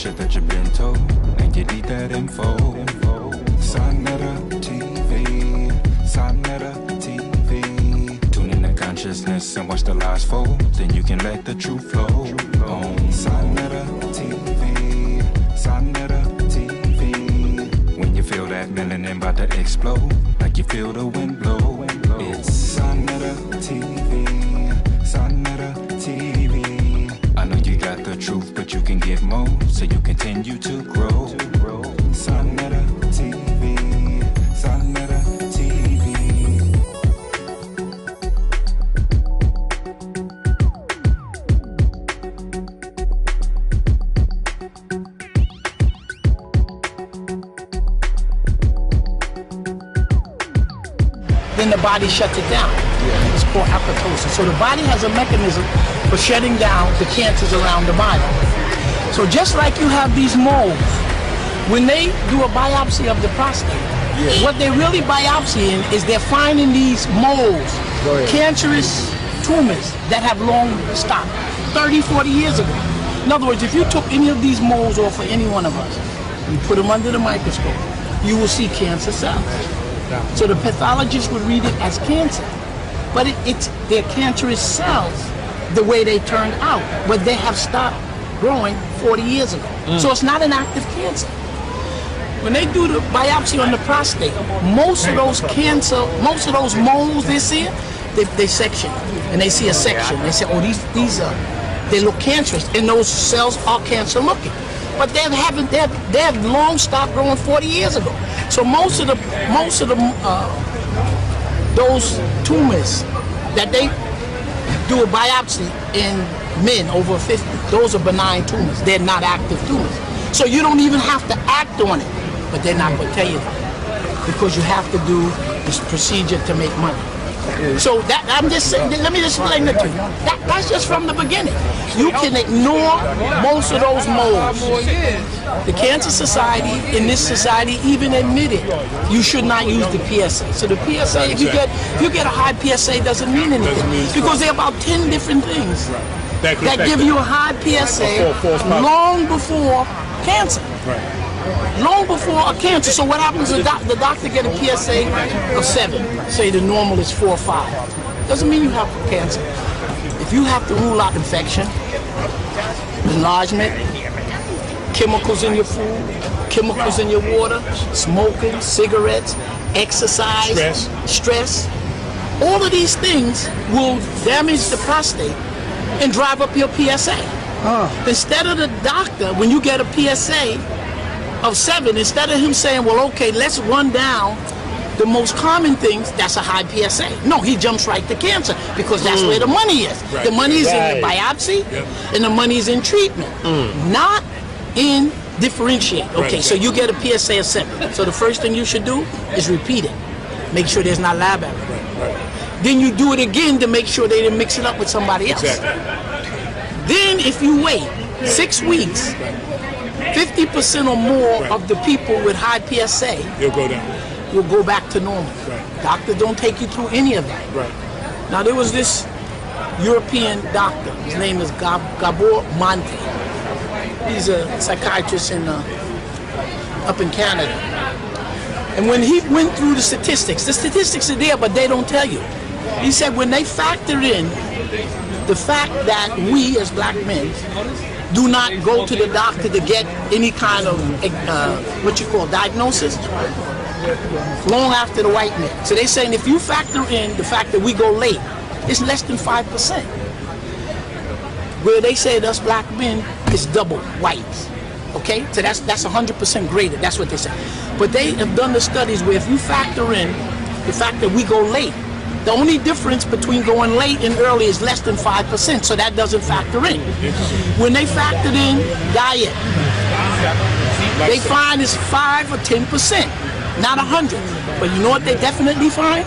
shit that you've been told, and you need that info. Sonetta TV, Sonetta TV. Tune in to consciousness and watch the lies fold, then you can let the truth flow. On Sonetta TV, Sonetta TV. When you feel that melanin about to explode, like you feel the wind blow, it's Sonetta TV, Sonetta TV. I know you got the truth, but you can give more, so you continue to grow. Sonetta TV, Sonetta TV. Then the body shuts it down. It's called apoptosis. So the body has a mechanism for shutting down the cancers around the body. So just like you have these moles, when they do a biopsy of the prostate, what they're really biopsying is they're finding these moles, cancerous tumors that have long stopped, 30, 40 years ago. In other words, if you took any of these moles off of any one of us, you put them under the microscope, you will see cancer cells. So the pathologist would read it as cancer, but they're cancerous cells the way they turned out, but they have stopped growing 40 years ago. So it's not an active cancer. When they do the biopsy on the prostate, most of those moles they see, they section, and they see a section. They say, oh, they look cancerous, and those cells are cancer looking. But they have long stopped growing 40 years ago. So most of those tumors that they do a biopsy in men over 50, those are benign tumors. They're not active tumors. So you don't even have to act on it, but they're not going to tell you that because you have to do this procedure to make money. So that I'm just saying, let me just explain it to you. That's just from the beginning. You can ignore most of those moles. The Cancer Society, in this society, even admitted you should not use the PSA. So the PSA, if you get a high PSA, doesn't mean anything because there are about 10 different things that give you a high PSA long before cancer. Long before a cancer. So what happens is the doctor get a PSA of 7. Say the normal is 4 or 5. Doesn't mean you have cancer. If you have to rule out infection, enlargement, chemicals in your food, chemicals in your water, smoking, cigarettes, exercise, stress, all of these things will damage the prostate and drive up your PSA. Instead of the doctor, when you get a PSA of 7, instead of him saying, well, okay, let's run down the most common things, that's a high PSA. No, he jumps right to cancer because that's where the money is. The money is in the biopsy and the money is in treatment, not in differentiate. Okay, so you get a PSA of 7. So the first thing you should do is repeat it. Make sure there's not lab error. Then you do it again to make sure they didn't mix it up with somebody else. Then if you wait 6 weeks, 50% or more of the people with high PSA will go back to normal. Doctors don't take you through any of that. Now there was this European doctor, his name is Gabor Monte. He's a psychiatrist up in Canada. And when he went through the statistics are there, but they don't tell you. He said when they factor in the fact that we as black men do not go to the doctor to get any kind of diagnosis long after the white men. So they're saying if you factor in the fact that we go late, it's less than 5%. Where they say us black men is double whites. Okay, so that's 100% greater. That's what they say. But they have done the studies where if you factor in the fact that we go late, the only difference between going late and early is less than 5%, so that doesn't factor in. When they factored in diet, they find it's 5 or 10%, not 100. But you know what they definitely find?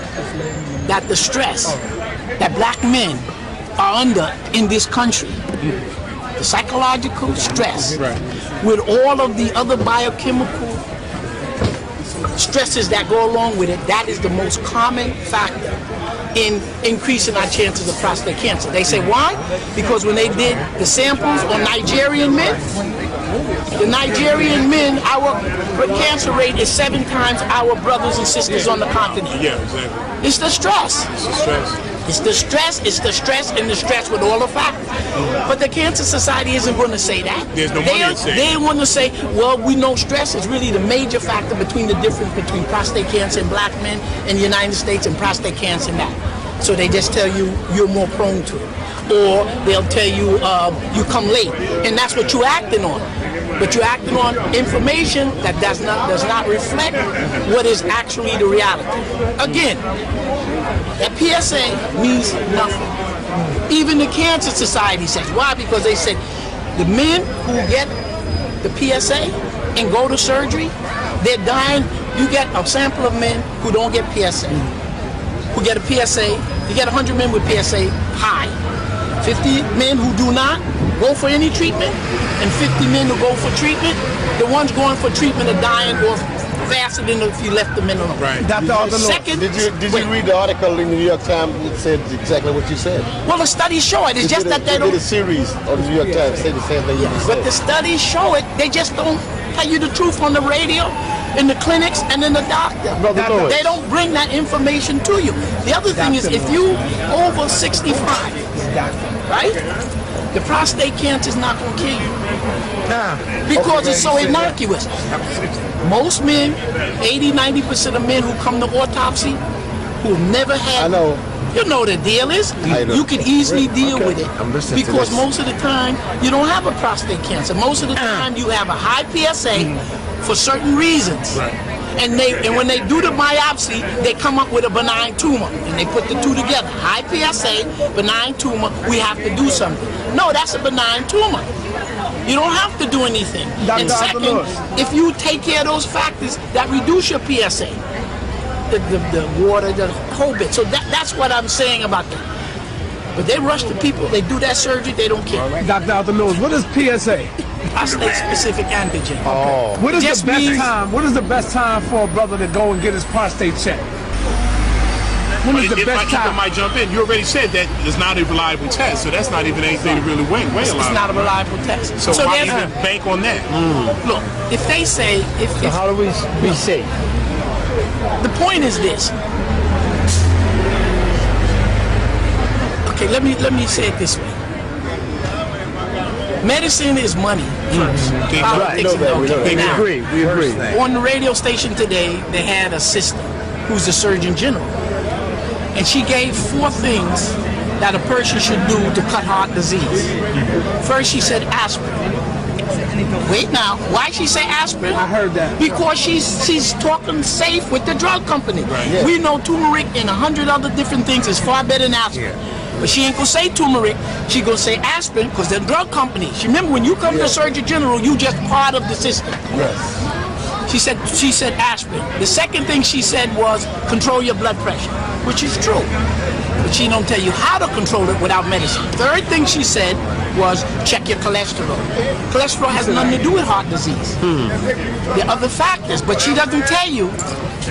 That the stress that black men are under in this country, the psychological stress, with all of the other biochemical stresses that go along with it, that is the most common factor in increasing our chances of prostate cancer. They say why? Because when they did the samples on Nigerian men, The Nigerian men, our cancer rate is 7 times our brothers and sisters on the continent. Yeah, exactly. It's the stress. It's the stress. It's the stress, it's the stress, and the stress with all the factors. But the Cancer Society isn't going to say that. There's no money in saying. They want to say, well, we know stress is really the major factor between the difference between prostate cancer in black men in the United States and prostate cancer in that. So they just tell you you're more prone to it. Or they'll tell you you come late, and that's what you're acting on. But you're acting on information that does not reflect what is actually the reality. Again, that PSA means nothing. Even the Cancer Society says. Why? Because they said the men who get the PSA and go to surgery, they're dying. You get a sample of men who don't get PSA, who get a PSA. You get 100 men with PSA high. 50 men who do not go for any treatment, and 50 men who go for treatment. The ones going for treatment are dying off faster than if you left them in alone. Right. Second, did you read the article in the New York Times that said exactly what you said? Well, the studies show it. It's just that they don't. They did a series on the New York Times say the same thing you just said. But the studies show it. They just don't tell you the truth on the radio, in the clinics, and in the doctor. They don't bring that information to you. The other thing is, if you over 65, right? The prostate cancer is not going to kill you. Because it's so innocuous. Most men, 80-90% of men who come to autopsy, who have never had, I know. You know the deal is, you can easily deal with it. Because most of the time, you don't have a prostate cancer. Most of the time, you have a high PSA for certain reasons. And when they do the biopsy, they come up with a benign tumor, and they put the two together. High PSA, benign tumor, we have to do something. No, that's a benign tumor. You don't have to do anything. And second, if you take care of those factors that reduce your PSA, the water, the whole bit. So that's what I'm saying about that. But they rush the people, they do that surgery, they don't care. Dr. Lewis, what is PSA? Prostate specific antigen. Oh. What is the best time? What is the best time for a brother to go and get his prostate checked? When is the best time? I might jump in. You already said that it's not a reliable test, so that's not even anything to really weigh a lot. It's not a reliable test. So why even bank on that? Look, if they say, so how do we be safe? The point is this. Okay, let me say it this way. Medicine is money first. Politics We agree. On the radio station today, they had a sister who's the Surgeon General. And she gave 4 things that a person should do to cut heart disease. First, she said aspirin. Wait now, why she say aspirin? I heard that. Because she's talking safe with the drug company. Right. We know turmeric and 100 other different things is far better than aspirin. But she ain't gonna say turmeric, she gonna say aspirin because they're drug companies. Remember, when you come to Surgeon General, you just part of the system. Yes. She said aspirin. The second thing she said was control your blood pressure, which is true. But she don't tell you how to control it without medicine. Third thing she said was check your cholesterol. Cholesterol has nothing to do with heart disease. There are other factors, but she doesn't tell you.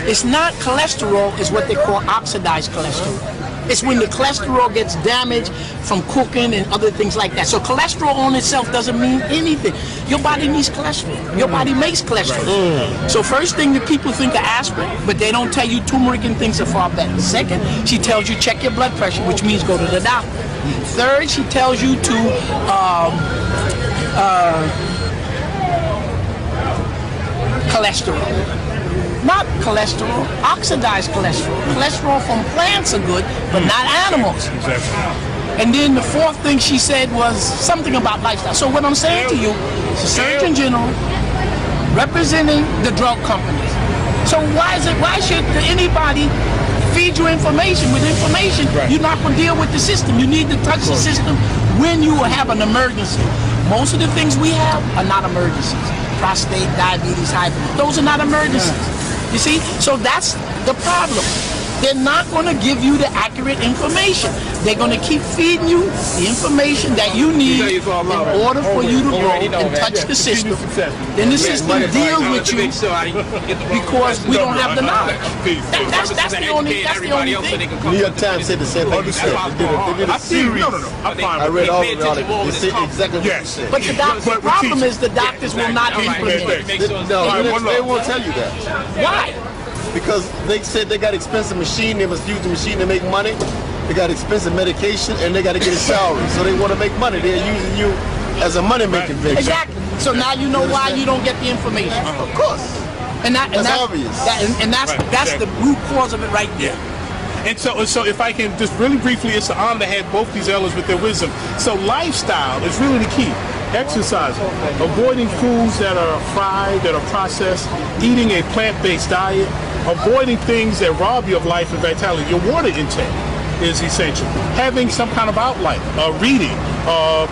It's not cholesterol, it's what they call oxidized cholesterol. It's when the cholesterol gets damaged from cooking and other things like that. So cholesterol on itself doesn't mean anything. Your body needs cholesterol. Your body makes cholesterol. So first thing that people think of aspirin, but they don't tell you turmeric and things are far better. Second, she tells you check your blood pressure, which means go to the doctor. Third, she tells you to cholesterol. Not cholesterol, oxidized cholesterol. Cholesterol from plants are good, but not animals. Exactly. And then the fourth thing she said was something about lifestyle. So what I'm saying to you, the Surgeon General representing the drug companies. So why should anybody feed you information with information? Right. You're not going to deal with the system. You need to touch the system when you have an emergency. Most of the things we have are not emergencies. Prostate, diabetes, hypertension, those are not emergencies. You see? So that's the problem. they're not going to give you the accurate information. They're going to keep feeding you the information that you need in order for you to grow and touch the system. Then the system deals with you because we don't have the knowledge. That's the only thing. New York Times said the same thing you said. They did a series. I read all of it. They said exactly what you said. But the problem is the doctors will not implement it. No, they won't tell you that. Why? Because they said they got expensive machine, they must use the machine to make money. They got expensive medication, and they got to get a salary. So they want to make money. They're using you as a money-making venture. Exactly. So now you know why you don't get the information. Of course. That's obvious. That's the root cause of it right there. And so if I can just really briefly, it's an honor to have both these elders with their wisdom. So lifestyle is really the key. Exercise, avoiding foods that are fried, that are processed, eating a plant-based diet, avoiding things that rob you of life and vitality. Your water intake is essential. Having some kind of outlet, reading,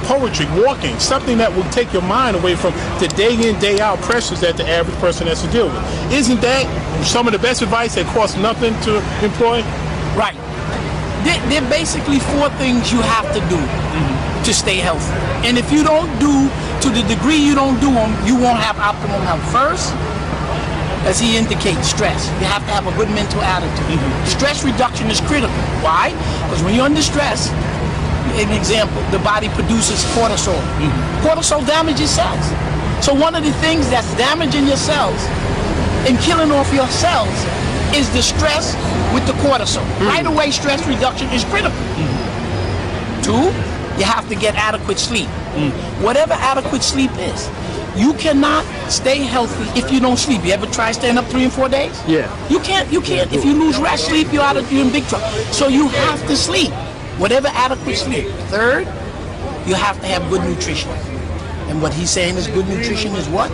poetry, walking, something that will take your mind away from the day in, day out pressures that the average person has to deal with. Isn't that some of the best advice that costs nothing to employ? Right. There are basically 4 things you have to do to stay healthy. And if you don't do, to the degree you don't do them, you won't have optimum health. First, as he indicates, stress. You have to have a good mental attitude. Stress reduction is critical. Why? Because when you're under stress, an example, the body produces cortisol. Cortisol damages cells. So one of the things that's damaging your cells and killing off your cells is the stress with the cortisol. Right away, stress reduction is critical. 2, you have to get adequate sleep. Whatever adequate sleep is. You cannot stay healthy if you don't sleep. You ever try staying up 3 and 4 days? Yeah. You can't. If you lose rest sleep, you're in big trouble. So you have to sleep. Whatever adequate sleep. 3rd, you have to have good nutrition. And what he's saying is good nutrition is what?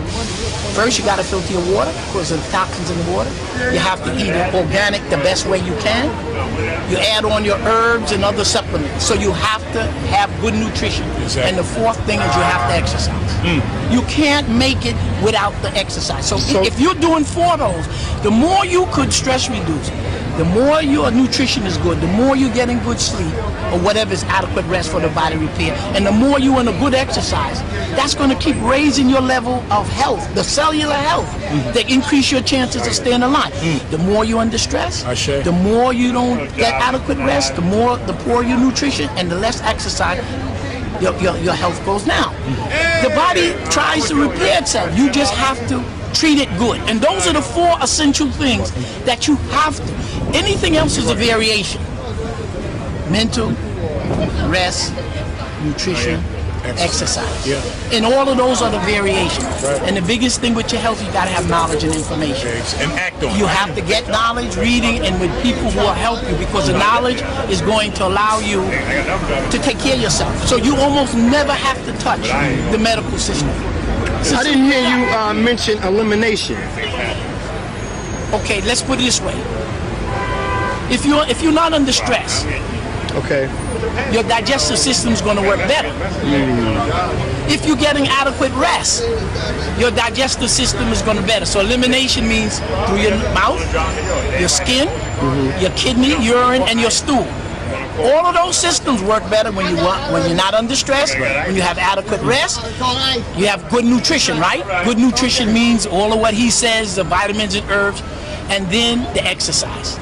First, you got to filter your water because of the toxins in the water. You have to eat organic the best way you can. You add on your herbs and other supplements. So you have to have good nutrition. Exactly. And the 4th thing is you have to exercise. You can't make it without the exercise. So if you're doing 4 of those, the more you could stress reduce, the more your nutrition is good, the more you're getting good sleep or whatever is adequate rest for the body repair, and the more you're in a good exercise, that's going to keep raising your level of health, the cellular health, that increase your chances of staying alive. The more you're under stress, the more you don't get adequate rest, the poorer your nutrition, and the less exercise, your health goes down. The body tries to repair itself. You just have to treat it good. And those are the 4 essential things that you have to. Anything else is a variation. Mental, rest, nutrition, exercise. And all of those are the variations. And the biggest thing with your health, you got to have knowledge and information. And act on it. You have to get knowledge, reading, and with people who will help you, because the knowledge is going to allow you to take care of yourself. So you almost never have to touch the medical system. I didn't hear you mention elimination. Okay, let's put it this way. If you're not under stress, okay, your digestive system is going to work better. If you're getting adequate rest, your digestive system is going to better. So elimination means through your mouth, your skin, your kidney, urine, and your stool. All of those systems work better when you're not under stress, when you have adequate rest, you have good nutrition, right? Good nutrition means all of what he says, the vitamins and herbs, and then the exercise.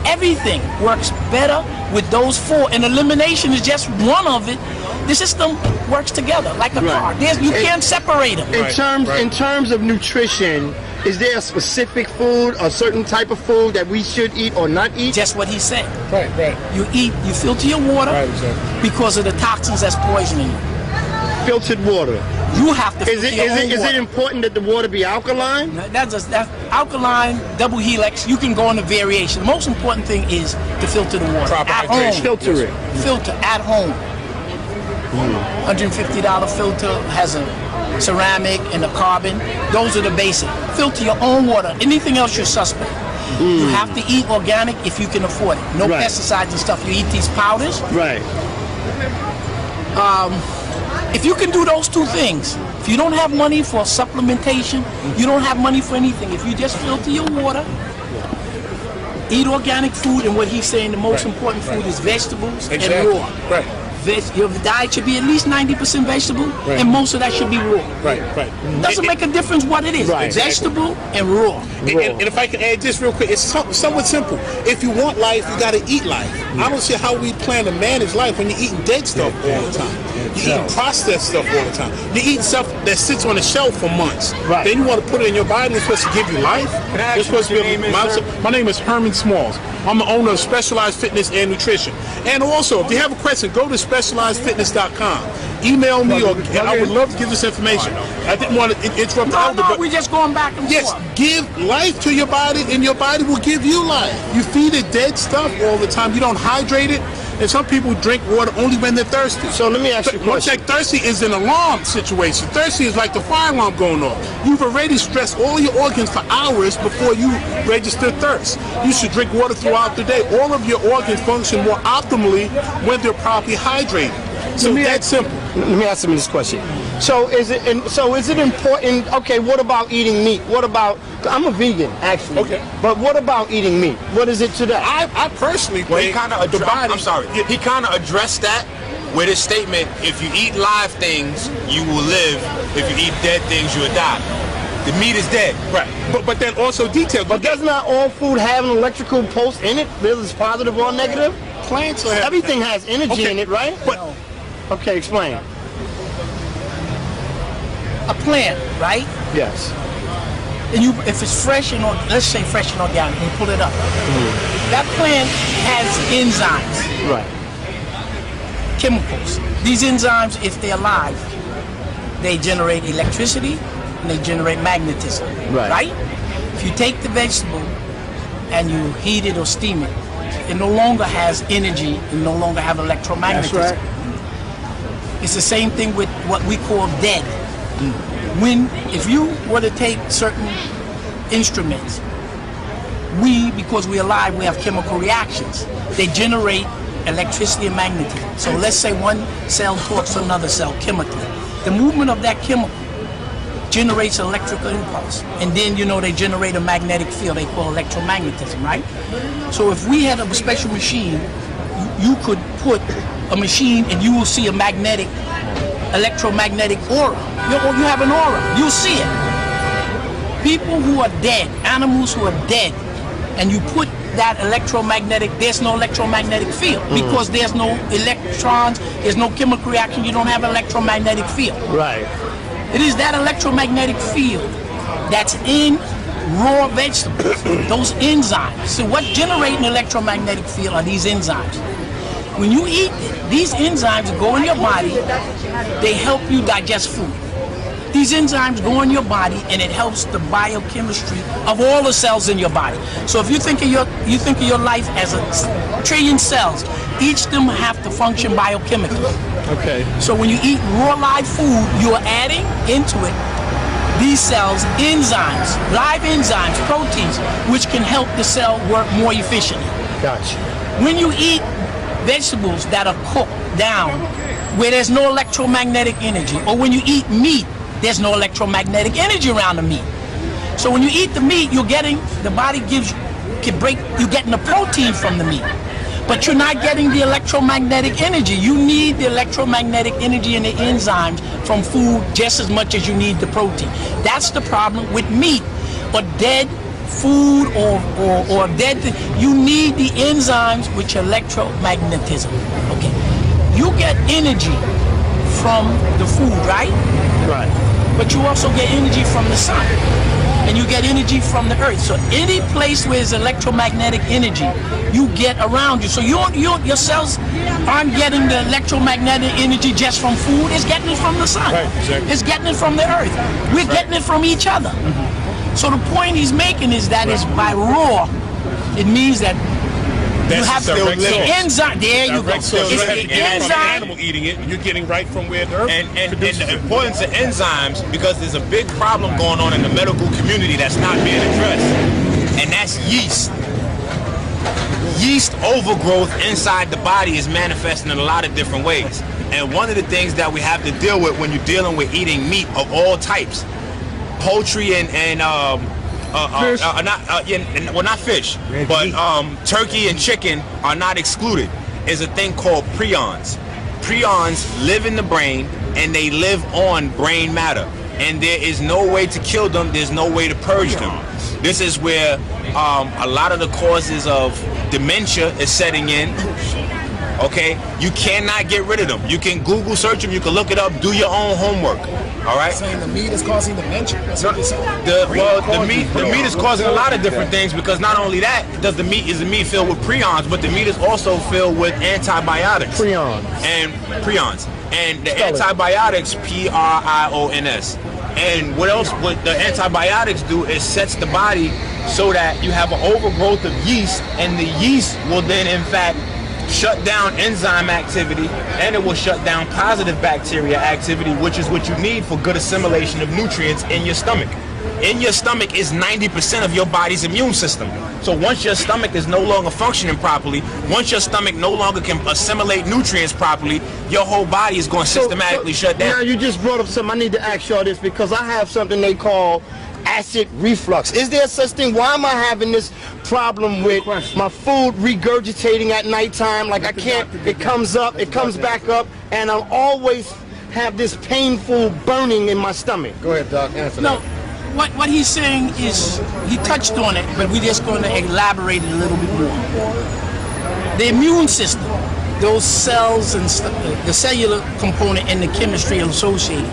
Everything works better with those 4, and elimination is just one of it. The system works together like a car. You can't separate them. In terms of nutrition, is there a specific food, a certain type of food that we should eat or not eat? Just what he said. You filter your water because of the toxins that's poisoning you. Filtered water. You have to filter your own water. Is it important that the water be alkaline? That's alkaline, double helix. You can go on a variation. The most important thing is to filter the water. At home. Filter it. Filter at home. $150 filter has a ceramic and a carbon. Those are the basic. Filter your own water. Anything else you're suspect. You have to eat organic if you can afford it. No pesticides and stuff. You eat these powders. Right. If you can do those 2 things, if you don't have money for supplementation, you don't have money for anything. If you just filter your water, Eat organic food, and what he's saying, the most important food is vegetables and raw. Right. Your diet should be at least 90% vegetable, and most of that should be raw. Right. Doesn't make a difference what it is. Right. Vegetable and raw. And if I can add just real quick, it's somewhat simple. If you want life, you got to eat life. I don't see how we plan to manage life when you're eating dead stuff all the time. You're eating processed stuff all the time. You're eating stuff that sits on the shelf for months. Right. Then you want to put it in your body. It's supposed to give you life. It's supposed to be my name is Herman Smalls. I'm the owner of Specialized Fitness and Nutrition. And also, if you have a question, go to specializedfitness.com. Email me, or I would love to give this information. I didn't want to interrupt the elder, but we're just going back and yes, forth. give life to your body, and your body will give you life. You feed it dead stuff all the time. You don't hydrate it. And some people drink water only when they're thirsty. So let me ask you a question. Check, thirsty is an alarm situation. Thirsty is like the fire alarm going off. You've already stressed all your organs for hours before you register thirst. You should drink water throughout the day. All of your organs function more optimally when they're properly hydrated. So that's simple. Let me ask him this question. So is it important? Okay, what about eating meat? What about? I'm a vegan, actually. Okay. But what about eating meat? What is it to that? I personally Well, he think kind of the body. I'm sorry. He kind of addressed that with his statement: if you eat live things, you will live. If you eat dead things, you will die. The meat is dead. Right. But then also details. But does not all food have an electrical pulse in it? Whether it's positive or negative? Plants will have Everything has energy in it, right? But Okay, explain. A plant, right? Yes. And if it's fresh and let's say fresh and organic, you pull it up. That plant has enzymes, Right. chemicals. These enzymes, if they're alive, they generate electricity and they generate magnetism. Right. If you take the vegetable and you heat it or steam it, it no longer has energy, it no longer have electromagnetism. That's right. It's the same thing with what we call dead. If you were to take certain instruments, because we're alive, we have chemical reactions. They generate electricity and magnetism. So let's say one cell talks to another cell chemically. The movement of that chemical generates electrical impulse. And then, they generate a magnetic field they call electromagnetism, right? So if we had a special machine, you could put a machine and you will see a electromagnetic aura. You have an aura, you'll see it. People who are dead, animals who are dead, and you put that there's no electromagnetic field because there's no electrons, there's no chemical reaction, you don't have an electromagnetic field. Right. It is that electromagnetic field that's in raw vegetables, those enzymes. So what generates an electromagnetic field are these enzymes. When you eat it, these enzymes go in your body, they help you digest food. These enzymes go in your body and it helps the biochemistry of all the cells in your body. So if you think of your life as a trillion cells, each of them have to function biochemically. Okay. So when you eat raw live food, you are adding into it these cells enzymes, live enzymes, proteins, which can help the cell work more efficiently. Gotcha. When you eat vegetables that are cooked down, where there's no electromagnetic energy, or when you eat meat, there's no electromagnetic energy around the meat. So when you eat the meat, you're getting the protein from the meat. But you're not getting the electromagnetic energy. You need the electromagnetic energy and the enzymes from food just as much as you need the protein. That's the problem with meat or dead food or dead thing. You need the enzymes, which are electromagnetism. Okay. You get energy from the food, right? Right. But you also get energy from the sun. And you get energy from the earth. So any place where there's electromagnetic energy, you get around you. So your cells aren't getting the electromagnetic energy just from food. It's getting it from the sun. Right, exactly. It's getting it from the earth. We're getting it from each other. So the point he's making is that it's by raw, it means that you have the enzyme. There you go. It's the enzyme. Animal eating it, you're getting right from where the earth And the importance of enzymes, because there's a big problem going on in the medical community that's not being addressed, and that's yeast. Yeast overgrowth inside the body is manifesting in a lot of different ways. And one of the things that we have to deal with when you're dealing with eating meat of all types, poultry and not fish, but turkey and chicken are not excluded. Is a thing called prions. Prions live in the brain and they live on brain matter. And there is no way to kill them. There's no way to purge them. This is where a lot of the causes of dementia is setting in. Okay, you cannot get rid of them. You can Google search them. You can look it up. Do your own homework. All right. Saying the meat is causing dementia. The meat is causing a lot of different things, because not only that does the meat filled with prions, but the meat is also filled with antibiotics. Prions. And the antibiotics, Prions. And what the antibiotics do is sets the body so that you have an overgrowth of yeast, and the yeast will then in fact shut down enzyme activity, and it will shut down positive bacteria activity, which is what you need for good assimilation of nutrients in your stomach. In your stomach is 90% of your body's immune system. So once your stomach is no longer functioning properly, once your stomach no longer can assimilate nutrients properly, your whole body is going to systematically shut down. Now you just brought up something. I need to ask y'all this, because I have something they call acid reflux. Is there such thing? Why am I having this problem with my food regurgitating at nighttime? Like I can't, it comes up, it comes back up, and I always have this painful burning in my stomach. Go ahead, Doc, answer that. What he's saying is, he touched on it, but we're just going to elaborate it a little bit more. The immune system, those cells and the cellular component and the chemistry associated,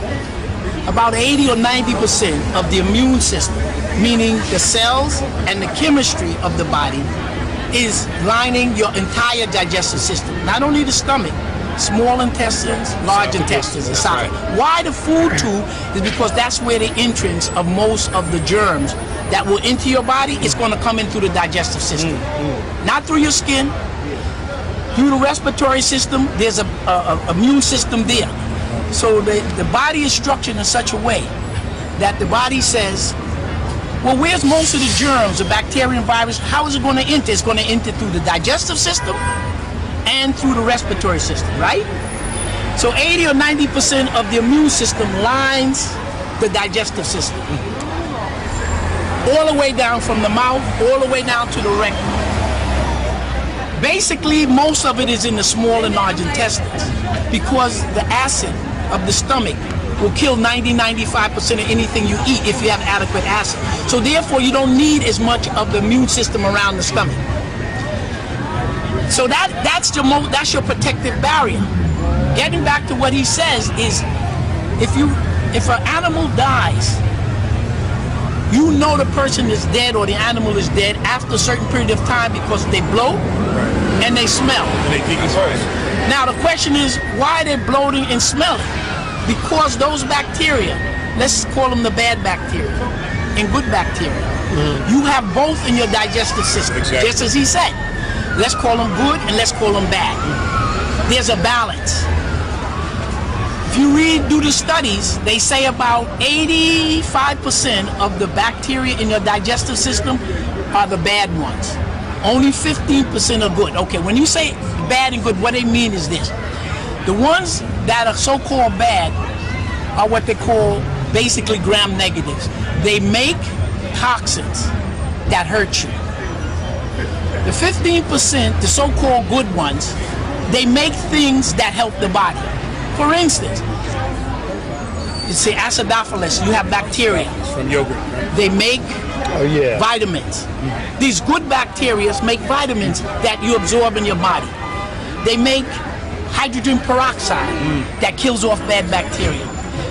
about 80 or 90% of the immune system, meaning the cells and the chemistry of the body, is lining your entire digestive system. Not only the stomach, small intestines, large intestines, esophagus. Why the food tube is because that's where the entrance of most of the germs that will enter your body is going to come in through the digestive system. Not through your skin, through the respiratory system. There's a immune system there. So the body is structured in such a way that the body says, well, where's most of the germs, the bacteria and virus, how is it going to enter? It's going to enter through the digestive system and through the respiratory system, right? So 80 or 90% of the immune system lines the digestive system. All the way down from the mouth, all the way down to the rectum. Basically, most of it is in the small and large intestines, because the acid of the stomach will kill 90-95% of anything you eat if you have adequate acid. So therefore, you don't need as much of the immune system around the stomach. So that's your protective barrier. Getting back to what he says is, if an animal dies, you know the person is dead or the animal is dead after a certain period of time, because they bloat and they smell. And they decompose. Now the question is, why are they bloating and smelling? Because those bacteria, let's call them the bad bacteria and good bacteria, you have both in your digestive system, just as he said. Let's call them good and let's call them bad. There's a balance. If you do the studies, they say about 85% of the bacteria in your digestive system are the bad ones. Only 15% are good. Okay, when you say bad and good, what they mean is this. The ones that are so-called bad are what they call basically gram negatives. They make toxins that hurt you. The 15%, the so-called good ones, they make things that help the body. For instance, you say acidophilus, you have bacteria. From yogurt. They make vitamins. These good bacteria make vitamins that you absorb in your body. They make hydrogen peroxide that kills off bad bacteria.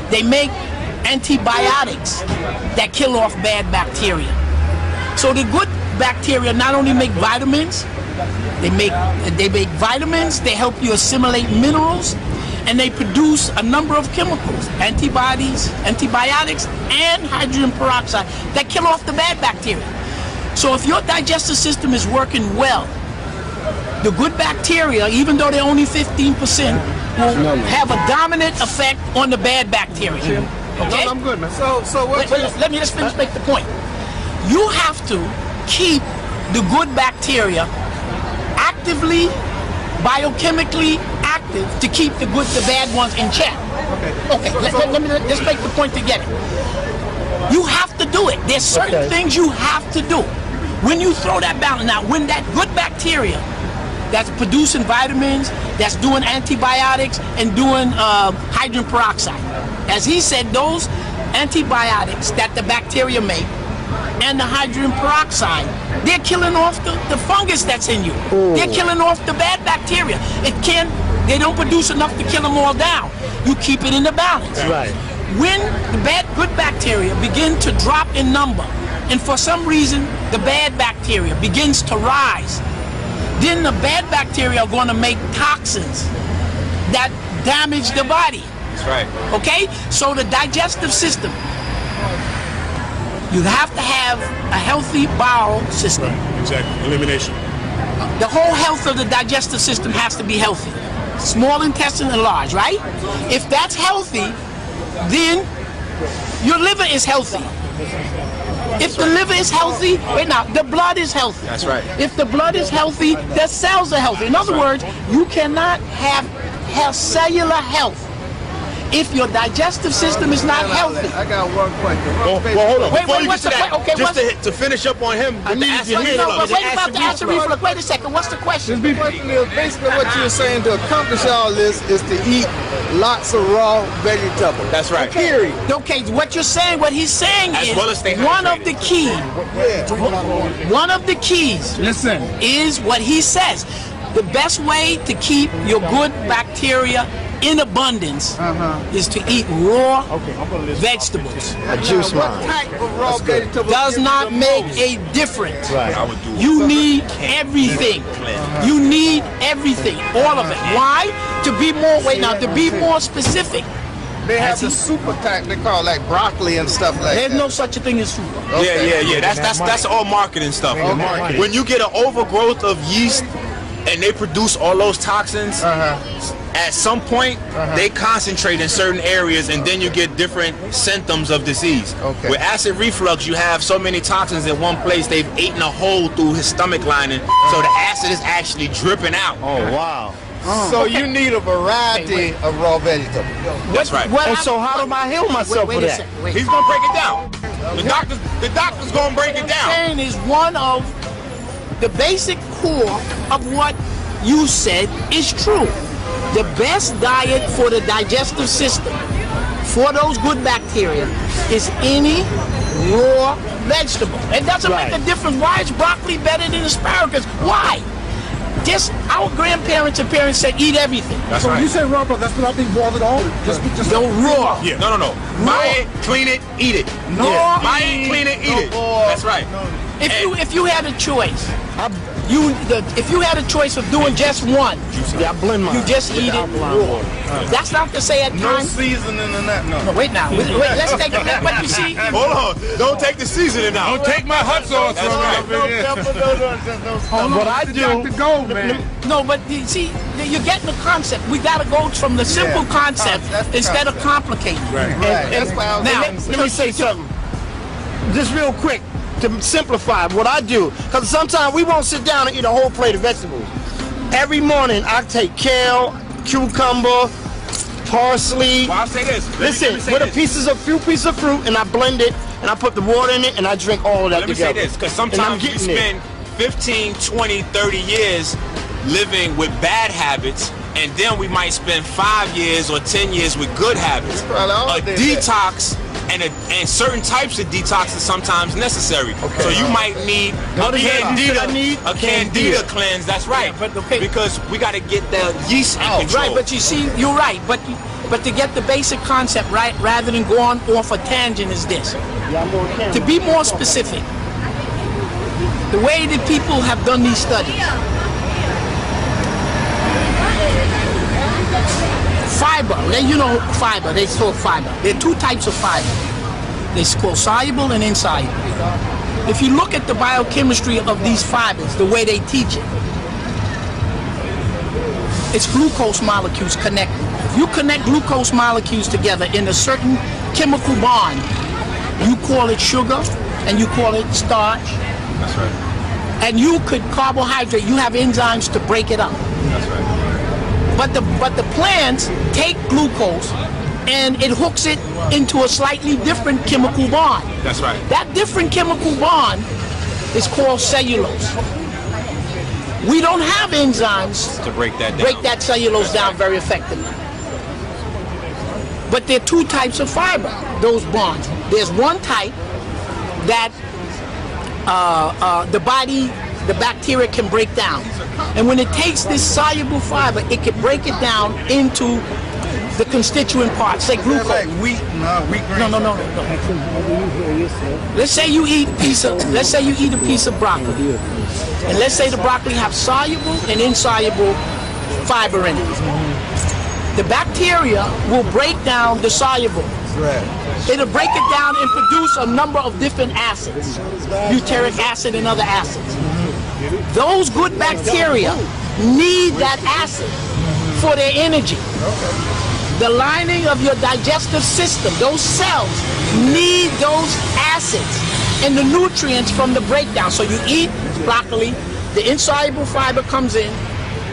They make antibiotics that kill off bad bacteria. So the good bacteria not only make vitamins, they make vitamins, they help you assimilate minerals, and they produce a number of chemicals, antibodies, antibiotics, and hydrogen peroxide that kill off the bad bacteria. So if your digestive system is working well, the good bacteria, even though they're only 15%, will have a dominant effect on the bad bacteria. Okay? No, I'm good, man. So what? Let me just make the point. You have to keep the good bacteria actively, biochemically active to keep the good, the bad ones in check. Okay. Let me just make the point to get it. The good bacteria, actively, biochemically active to keep the good, the bad ones in check. Okay. Let me just finish make the point. You have to keep the good bacteria actively, biochemically active to keep the good, the bad ones in check. Okay. Let me just finish make the point to get it. The You have to do it. There's certain things you have to do. When you throw that balance, now when that good bacteria that's producing vitamins, that's doing antibiotics and doing hydrogen peroxide, as he said, those antibiotics that the bacteria make and the hydrogen peroxide, they're killing off the fungus that's in you. They're killing off the bad bacteria. They don't produce enough to kill them all down. You keep it in the balance. Right. When the good bacteria begin to drop in number, and for some reason the bad bacteria begins to rise, then the bad bacteria are going to make toxins that damage the body. That's right. Okay? So the digestive system, you have to have a healthy bowel system. Right. Exactly. Elimination. The whole health of the digestive system has to be healthy. Small intestine and large, right? If that's healthy, then your liver is healthy. If the liver is healthy, wait now, the blood is healthy. That's right. If the blood is healthy, the cells are healthy. In other words, you cannot have cellular health if your digestive system is not healthy. I got one question. Well, hold on. Before you what's get to the that, okay, just to finish up on him, I need you to Wait, hear no, wait about the acid reflux. Wait a second. What's the question? The question is basically what you're saying to accomplish all this is to eat lots of raw vegetables. That's right. Period. Okay, what you're saying, what he's saying As is well as stay one of hydrated. the key. One of the keys Listen. is what he says. The best way to keep your good bacteria in abundance is to eat raw vegetables. A juice What man. type of raw vegetables Does give you not the make most? a difference. Right. I would do You need everything. You need everything, all of it. Why? To be more, wait now, to be more specific. They have the super type they call like broccoli and stuff like There's that. no such a thing as super. Yeah. That's all marketing stuff. marketing. When you get an overgrowth of yeast and they produce all those toxins, at some point they concentrate in certain areas, and then you get different symptoms of disease. Okay. With acid reflux, you have so many toxins in one place, they've eaten a hole through his stomach lining, so the acid is actually dripping out. Oh, wow. So you need a variety of raw vegetables. That's right. And so how do I heal myself Wait with a that? second. Wait. He's gonna break it down. The doctor's gonna break it down. Saying is one of the basic core of what you said is true. The best diet for the digestive system, for those good bacteria, is any raw vegetable. It doesn't make a difference. Why is broccoli better than asparagus? Why? Just our grandparents and parents said eat everything. That's So when right. you say raw, but that's not being boiled at all? Just No raw. Yeah. No. Buy it, clean it, eat it. No. Buy it, clean it, eat it. That's right. If you had a choice, if you had a choice of doing just one, Yeah, I blend mine. you just eat it raw. That's not to say at No times. seasoning and that. No. Wait now. Wait, let's take it. But you see, Hold on. Don't take the seasoning out. Don't take my hot sauce That's from right. me. What I do, Dr. Gold, man. no, but you see, you're getting the concept. We got to go from the simple concept That's the instead of complicating. Right. Right. That's why I was Now, Let me say something. Just real quick to simplify what I do. Because sometimes we won't sit down and eat a whole plate of vegetables. Every morning I take kale, cucumber, parsley. Well, I'll say this. Let me Listen, say with a this. few pieces of fruit, and I blend it, and I put the water in it, and I drink all of that Let me together. say this, because And I'm sometimes you getting spend 15, 20, 30 years living with bad habits, and then we might spend 5 years or 10 years with good habits. probably all A did detox and certain types of detox is sometimes necessary. So you might need a candida cleanse. That's right. Yeah, but okay. Because we got to get the yeast in control. Right, but you see, you're right. But to get the basic concept right, rather than going off a tangent, is this. To be more specific, the way that people have done these studies, fiber, fiber, they call fiber. There are two types of fiber. They're called soluble and insoluble. If you look at the biochemistry of these fibers, the way they teach it, it's glucose molecules connected. If you connect glucose molecules together in a certain chemical bond, you call it sugar and you call it starch. That's right. And you could carbohydrate, you have enzymes to break it up. That's right. But the plants take glucose and it hooks it into a slightly different chemical bond. That's right. That different chemical bond is called cellulose. We don't have enzymes To break that down. break that cellulose down very effectively. But there are two types of fiber, those bonds. There's one type that the bacteria can break down. And when it takes this soluble fiber, it can break it down into the constituent parts, say glucose. Like wheat, No. Let's say you eat a piece of broccoli. And let's say the broccoli have soluble and insoluble fiber in it. The bacteria will break down the soluble. Right. It'll break it down and produce a number of different acids, butyric acid and other acids. Those good bacteria need that acid for their energy. The lining of your digestive system, those cells need those acids and the nutrients from the breakdown. So you eat broccoli, the insoluble fiber comes in,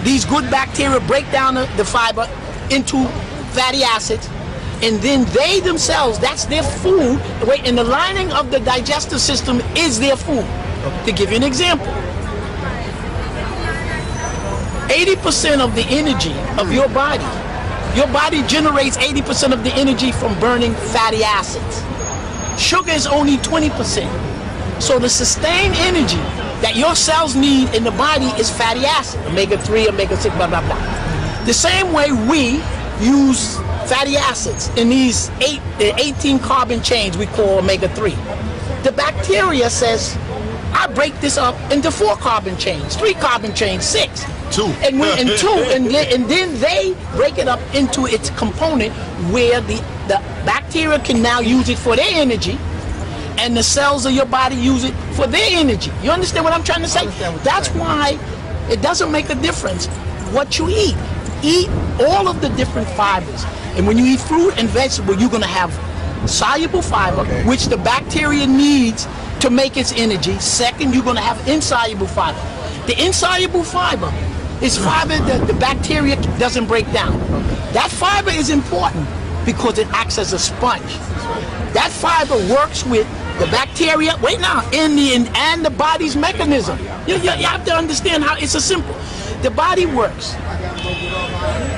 these good bacteria break down the fiber into fatty acids, and then they themselves, that's their food, and the lining of the digestive system is their food. To give you an example, 80% of the energy of your body generates 80% of the energy from burning fatty acids. Sugar is only 20%. So the sustained energy that your cells need in the body is fatty acid, omega-3, omega-6, blah, blah, blah. The same way we use fatty acids in these 18 carbon chains we call omega-3. The bacteria says, I break this up into 4 carbon chains, 3 carbon chains, 6. 2. And then they break it up into its component where the bacteria can now use it for their energy, and the cells of your body use it for their energy. You understand what I'm trying to say? That's why it doesn't make a difference what you eat. Eat all of the different fibers. And when you eat fruit and vegetable, you're going to have soluble fiber, which the bacteria needs to make its energy. Second, you're going to have insoluble fiber. The insoluble fiber is fiber that the bacteria doesn't break down. That fiber is important because it acts as a sponge. That fiber works with the bacteria, and the body's mechanism. You have to understand how it's a simple. The body works.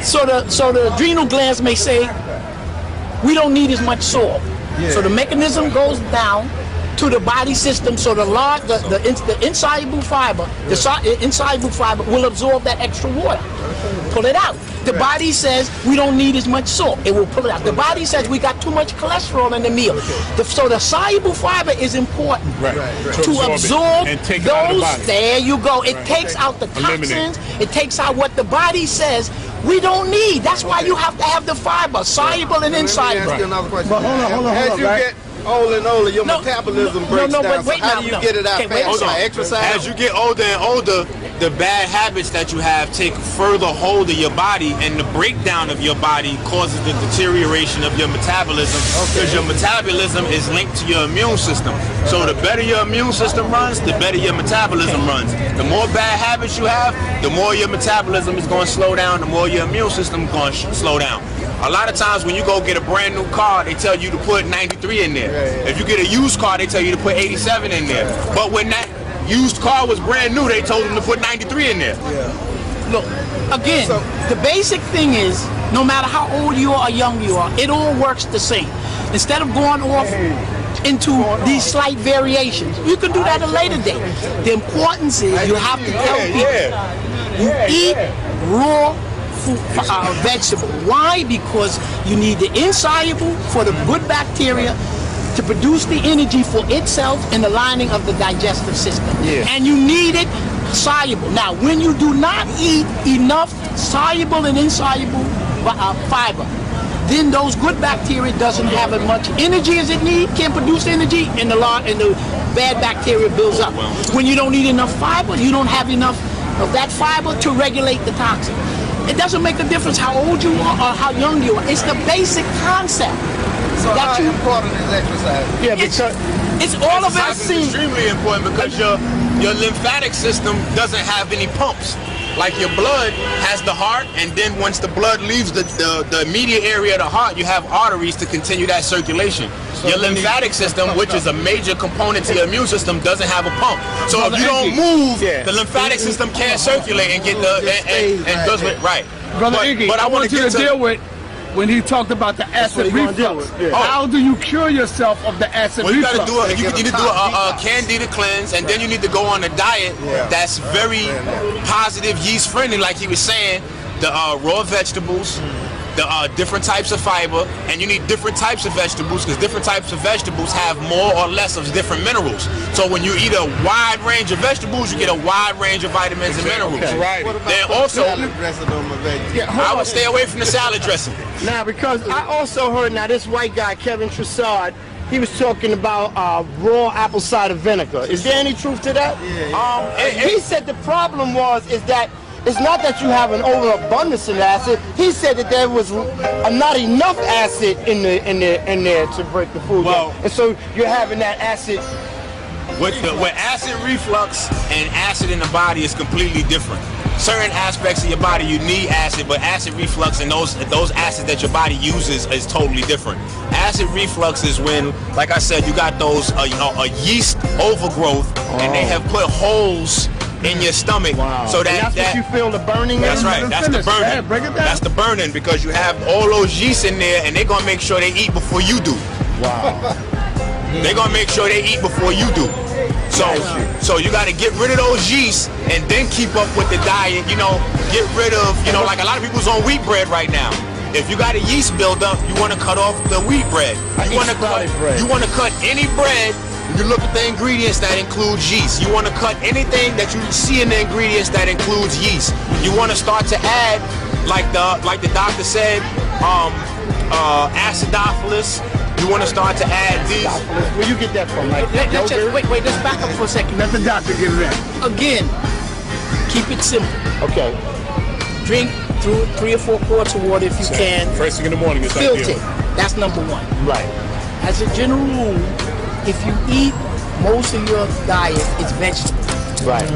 So the adrenal glands may say, we don't need as much salt. So the mechanism goes down to the body system, so the insoluble fiber will absorb that extra water, pull it out. The body says we don't need as much salt, it will pull it out. The body says we got too much cholesterol in the meal. So the soluble fiber is important to absorb and take those. it out of the body. There you go. It takes out the toxins. It takes out what the body says we don't need. That's why you have to have the fiber, soluble and insoluble. Let me ask you another question. But hold on, As you get older and older, your metabolism breaks down. But So how do you get it out fast? By exercise? As you get older and older, the bad habits that you have take further hold of your body, and the breakdown of your body causes the deterioration of your metabolism, because your metabolism is linked to your immune system. So the better your immune system runs, the better your metabolism runs. The more bad habits you have, the more your metabolism is going to slow down, the more your immune system is going to slow down. A lot of times when you go get a brand new car, they tell you to put 93 in there. If you get a used car, they tell you to put 87 in there. But when that used car was brand new, they told them to put 93 in there. Look, again, the basic thing is, no matter how old you are or young you are, it all works the same. Instead of going off into these slight variations, you can do that at a later date. The importance is you have to tell people, you eat raw vegetable. Why? Because you need the insoluble for the good bacteria to produce the energy for itself in the lining of the digestive system. And you need it soluble. Now, when you do not eat enough soluble and insoluble fiber, then those good bacteria doesn't have as much energy as it needs, can't produce energy, and the bad bacteria builds up. When you don't eat enough fiber, you don't have enough of that fiber to regulate the toxin. It doesn't make a difference how old you are or how young you are. It's the basic concept. So how important is exercise? Yeah, because it's all of it. Exercise is extremely important because your lymphatic system doesn't have any pumps. like your blood has the heart, and then once the blood leaves the immediate area of the heart, you have arteries to continue that circulation. So your lymphatic system, which is a major component to your immune system, doesn't have a pump. So if you don't move, the lymphatic system can't circulate and get and does it right. Brother Enqi, but I want you to deal with when he talked about the acid reflux. How do you cure yourself of the acid reflux? You gotta do you need to do a candida cleanse, and then you need to go on a diet that's very positive, yeast friendly, like he was saying. The raw vegetables, the different types of fiber, and you need different types of vegetables because different types of vegetables have more or less of different minerals. So when you eat a wide range of vegetables, you get a wide range of vitamins and minerals. Right. Then also, I would stay away from the salad dressing. Now, because I also heard, now this white guy, Kevin Tressard, he was talking about raw apple cider vinegar. Is there any truth to that? He said the problem is that it's not that you have an overabundance of acid. He said that there was not enough acid in there to break the food down. And so you're having that acid. With acid reflux and acid in the body is completely different. Certain aspects of your body you need acid, but acid reflux and those acids that your body uses is totally different. Acid reflux is when, like I said, you got those a yeast overgrowth, and they have put holes in your stomach, so that's what you feel the burning. That's right. That's the burning. That's the burning because you have all those yeasts in there, and they're gonna make sure they eat before you do. Wow. They're gonna make sure they eat before you do. So you got to get rid of those yeasts and then keep up with the diet. You know, get rid of like a lot of people's on wheat bread right now. If you got a yeast buildup, you want to cut off the wheat bread. You want to cut any bread. You look at the ingredients that includes yeast. You want to cut anything that you see in the ingredients that includes yeast. You want to start to add, like the doctor said, acidophilus. You want to start to add these. Where you get that from? Like wait, let's back up for a second. Let the doctor get it in. Again, keep it simple. Okay. Drink 3 or 4 quarts of water if you can. First thing in the morning, it's filter. That's number 1. Right. As a general rule, if you eat most of your diet, it's vegetable. Right.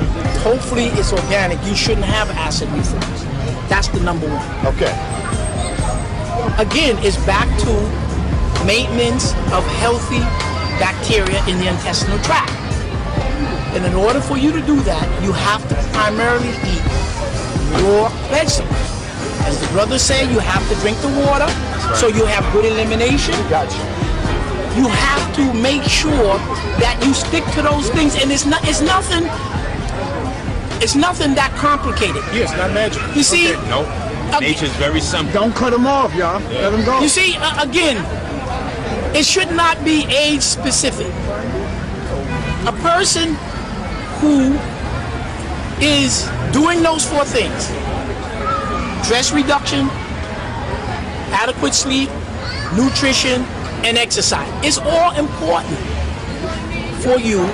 Hopefully it's organic. You shouldn't have acid reflux. That's the number 1. Okay. Again, it's back to maintenance of healthy bacteria in the intestinal tract. And in order for you to do that, you have to primarily eat raw vegetables. As the brother said, you have to drink the water, so you have good elimination. Gotcha. You have to make sure that you stick to those things, and it's nothing that complicated. Yeah, it's not magic. You see? Okay. Nope. Nature's very simple. Don't cut them off, y'all. Let them go. You see, again, it should not be age specific. A person who is doing those 4 things, stress reduction, adequate sleep, nutrition, and exercise, is all important for you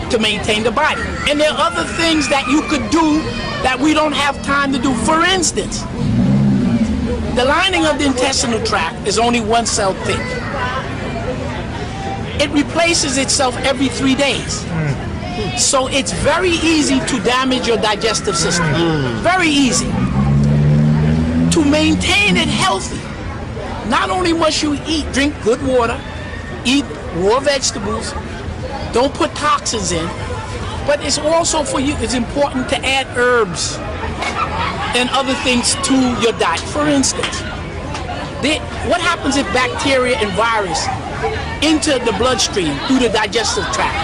to maintain the body. And there are other things that you could do that we don't have time to do. For instance, the lining of the intestinal tract is only 1 cell thick. It replaces itself every 3 days. So it's very easy to damage your digestive system. Very easy. To maintain it healthy, not only must you drink good water, eat raw vegetables, don't put toxins in, but it's also for you, it's important to add herbs and other things to your diet. For instance, what happens if bacteria and virus enter the bloodstream through the digestive tract,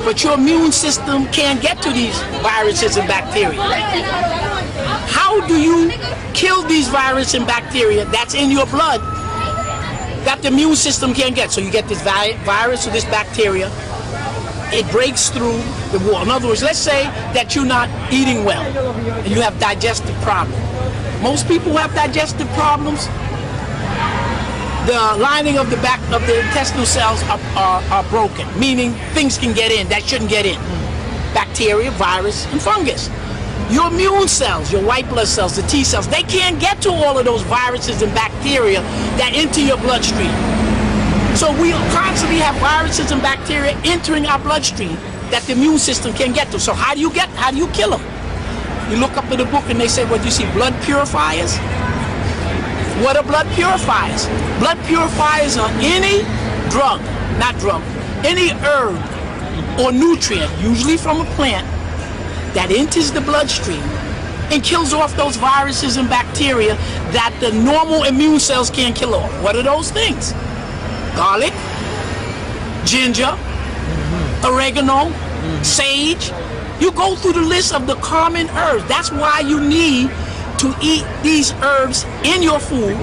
but your immune system can't get to these viruses and bacteria? How do you kill these viruses and bacteria that's in your blood that the immune system can't get? So you get this virus or this bacteria, it breaks through the wall. In other words, let's say that you're not eating well and you have digestive problems. Most people who have digestive problems, the lining of the back of the intestinal cells are broken, meaning things can get in that shouldn't get in. Bacteria, virus, and fungus. Your immune cells, your white blood cells, the T cells, they can't get to all of those viruses and bacteria that enter your bloodstream. So we constantly have viruses and bacteria entering our bloodstream that the immune system can't get to. So how do you kill them? You look up in the book and they say, what do you see? Blood purifiers? What are blood purifiers? Blood purifiers are any drug, any herb or nutrient, usually from a plant, that enters the bloodstream and kills off those viruses and bacteria that the normal immune cells can't kill off. What are those things? Garlic, ginger, oregano, sage. You go through the list of the common herbs. That's why you need to eat these herbs in your food,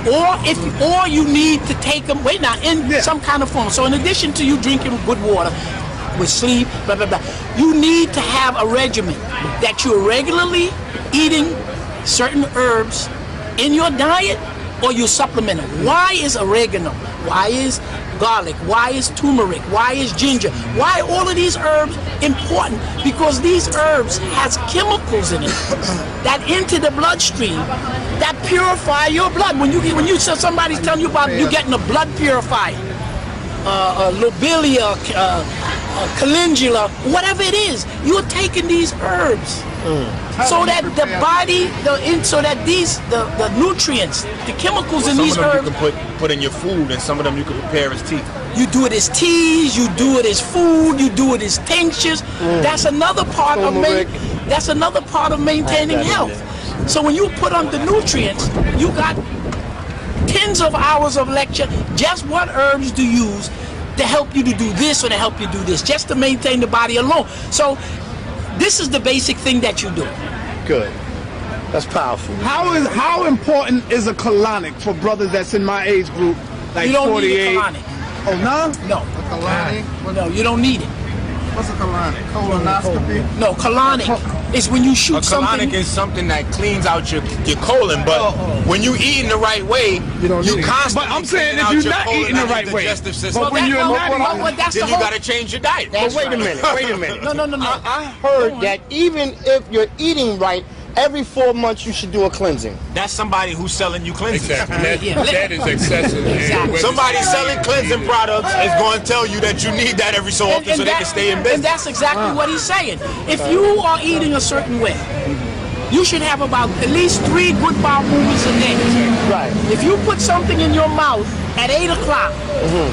or you need to take them in some kind of form. So in addition to you drinking good water with sleep, blah blah blah, you need to have a regimen that you're regularly eating certain herbs in your diet, or you supplement them. Why is oregano? Why is garlic? Why is turmeric? Why is ginger? Why are all of these herbs important? Because these herbs has chemicals in it that enter the bloodstream that purify your blood. When you somebody's telling you about you getting a blood purifier, lobelia, calendula, whatever it is, you're taking these herbs. So that the body, the nutrients, the chemicals in these herbs, you can put in your food, and some of them you can prepare as tea. You do it as teas, you do it as food, you do it as tinctures. That's another part of maintaining health. So when you put on the nutrients, you got tens of hours of lecture. Just what herbs to use to help you to do this or to help you do this, just to maintain the body alone. So this is the basic thing that you do. Good. That's powerful. How important is a colonic for brothers that's in my age group, like 48? You don't need a colonic. Oh, no? No. A colonic? No, you don't need it. What's a colonic? Colonoscopy? No, colonic is when you shoot something. A colonic is something that cleans out your colon, but when you eating the right way, you constantly. But I'm saying if you're not eating the right way, but when you're not, then you got to change your diet. But wait a minute. No. I heard that even if you're eating right, every 4 months you should do a cleansing. That's somebody who's selling you cleansing. Exactly. That is excessive. Exactly. Somebody selling cleansing products is going to tell you that you need that every so often so they can stay in business. And that's exactly what he's saying. If you are eating a certain way, you should have about at least 3 good bowel movements a day. Right. If you put something in your mouth at 8 o'clock,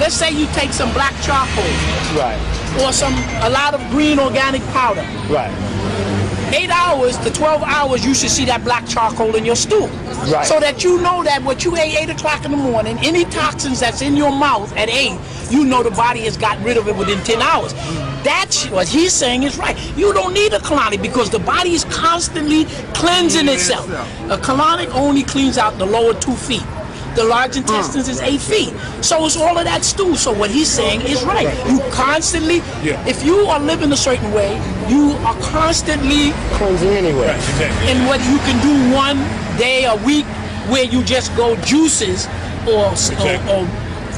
let's say you take some black charcoal. Right. Or a lot of green organic powder. Right. 8 hours to 12 hours, you should see that black charcoal in your stool. Right. So that you know that what you ate 8 o'clock in the morning, any toxins that's in your mouth at 8, you know the body has got rid of it within 10 hours. That's what he's saying is right. You don't need a colonic because the body is constantly cleansing itself. A colonic only cleans out the lower 2 feet. The large intestines is 8 feet. So it's all of that stew. So what he's saying is right. You constantly, if you are living a certain way, you are constantly cleansing anyway. Right, exactly. And what you can do one day a week where you just go juices or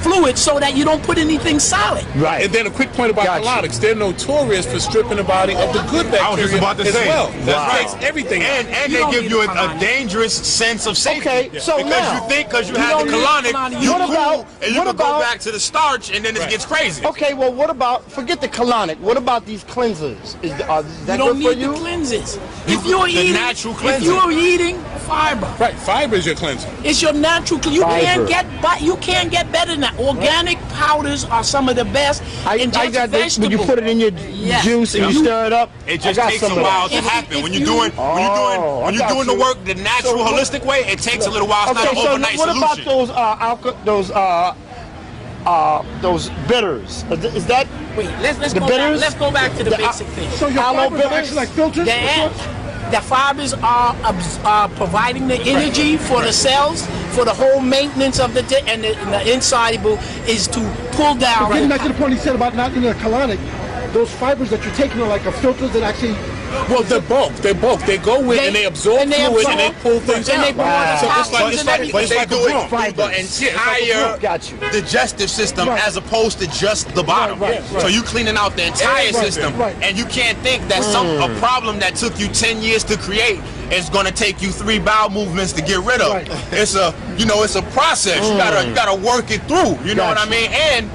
fluid so that you don't put anything solid. Right. And then a quick point about colonics. They're notorious for stripping the body of the good bacteria I was just about to as say. well. That's That right. takes everything. And they give you a dangerous sense of safety. Okay, so because now, you think because you have the colonic, you what cool, about- and you what can go about- back to the starch, and then it gets crazy. Okay, well, what about, forget the colonic, what about these cleansers? Is that You don't good for need you? the cleanses. If you're eating, natural if cleanser. you're eating fiber, Right, fiber is your cleanser. it's your natural. You Fiber. can't get better than that. Organic powders are some of the best. I and just got this. When you vegetables. put it in your juice and you stir it up, It just I got takes some a of while that. to happen. If When you- you're doing the work the natural, So what- holistic way, it takes a little while. It's not Okay, an so overnight what solution. about those bitters? Is that Wait, let's the go bitters? back. Let's go back to the The- basic thing. So your Aloe fibers are bitters? actually like filters? The fibers are providing the energy for the cells, for the whole maintenance of and the insoluble is to pull down. Getting back to the point he said about not eating a colonic, those fibers that you're taking are like a filters that actually... Well, they're bulk. They go in and they absorb fluid and they pull things and out. they pull the So toxins it's and like everything. But they do it Fibers. through the entire digestive system as opposed to just the bottom. Right. So you cleaning out the entire system, right. and you can't think that a problem that took you 10 years to create is going to take you 3 bowel movements to get rid of. Right. It's a process. You gotta work it through. You know what I mean? And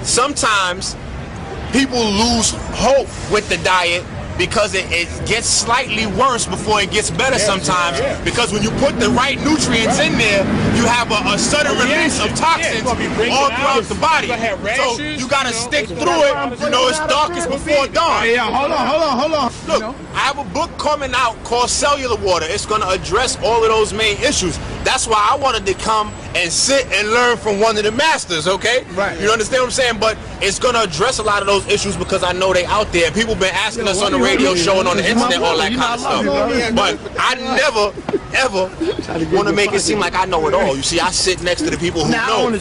sometimes people lose hope with the diet because it gets slightly worse before it gets better sometimes. Because when you put the right nutrients in there, you have a sudden release of toxins all throughout the body. So you gotta stick through it. You know, it's darkest before dawn. Hey, hold on. Look, I have a book coming out called Cellular Water. It's gonna address all of those main issues. That's why I wanted to come and sit and learn from one of the masters, okay? Right. You understand what I'm saying? But it's gonna address a lot of those issues because I know they out there. People been asking us on the radio show and on the internet, all that kind of stuff. But I never, ever want to make it seem like I know it all. You see, I sit next to the people who know. And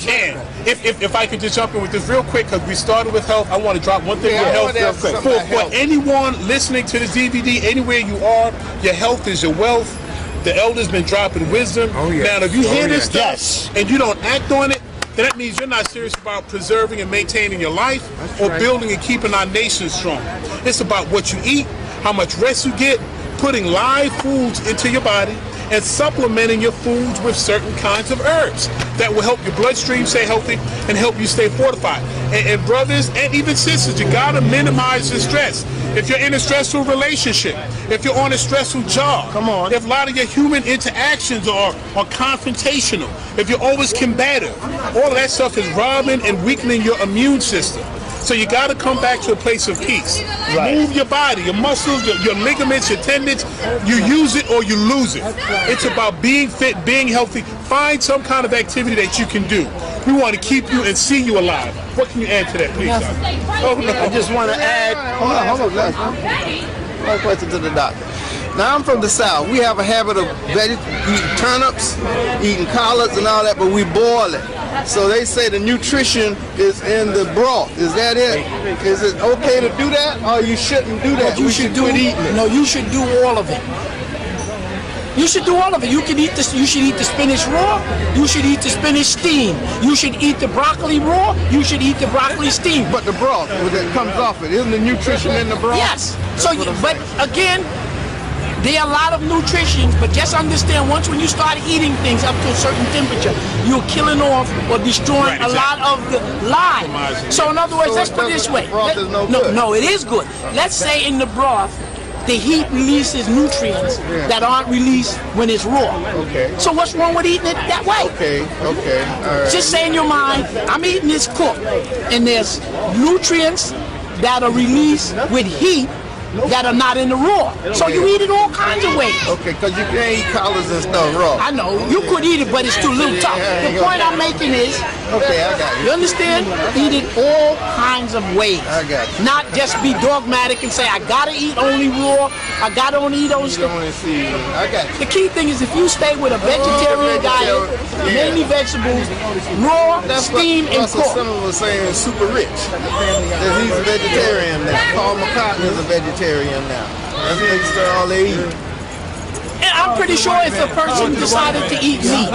if I could just jump in with this real quick, because we started with health, I want to drop one thing on health real quick. For anyone listening to this DVD, anywhere you are, your health is your wealth. The elders been dropping wisdom. Now, if you hear this stuff and you don't act on it, then that means you're not serious about preserving and maintaining your life or building and keeping our nation strong. It's about what you eat, how much rest you get, putting live foods into your body, and supplementing your foods with certain kinds of herbs that will help your bloodstream stay healthy and help you stay fortified. And brothers and even sisters, you gotta minimize the stress. If you're in a stressful relationship, if you're on a stressful job, if a lot of your human interactions are confrontational, if you're always combative, all of that stuff is robbing and weakening your immune system. So you got to come back to a place of peace. Move your body, your muscles, your ligaments, your tendons. You use it or you lose it. It's about being fit, being healthy. Find some kind of activity that you can do. We want to keep you and see you alive. What can you add to that, please? I just want to add. Hold on. One question to the doctor. Now, I'm from the South. We have a habit of eating turnips, eating collards and all that, but we boil it. So they say the nutrition is in the broth. Is that it? Is it okay to do that, or you shouldn't do that? You should do it eating it. No, you should do all of it. You should do all of it. You can eat this. You should eat the spinach raw. You should eat the spinach steamed. You should eat the broccoli raw. You should eat the broccoli steamed. But the broth, that comes off it, isn't the nutrition in the broth? Yes. So, but again, there are a lot of nutrition, but just understand once when you start eating things up to a certain temperature, you're killing off or destroying a lot of the lime. So in other words, let's put it this way. No, it is good. Let's say in the broth, the heat releases nutrients that aren't released when it's raw. So what's wrong with eating it that way? All right. Just say in your mind, I'm eating this cooked, and there's nutrients that are released with heat that are not in the raw. So you eat it all kinds of ways. Okay, because you can't eat collards and stuff raw. I know. You could eat it, but it's too little tough. The point I'm making is, I got you. You understand? Eat it all kinds of ways. I got you. Not just be dogmatic and say, I gotta eat only raw, I gotta only eat only stuff. I got you. The key thing is if you stay with a vegetarian diet, mainly vegetables, raw, steam, and cooked. Someone was saying super rich. That he's a vegetarian now. Paul McCartney is a vegetarian now. That's basically all they eat. And I'm pretty sure if a person decided to eat meat,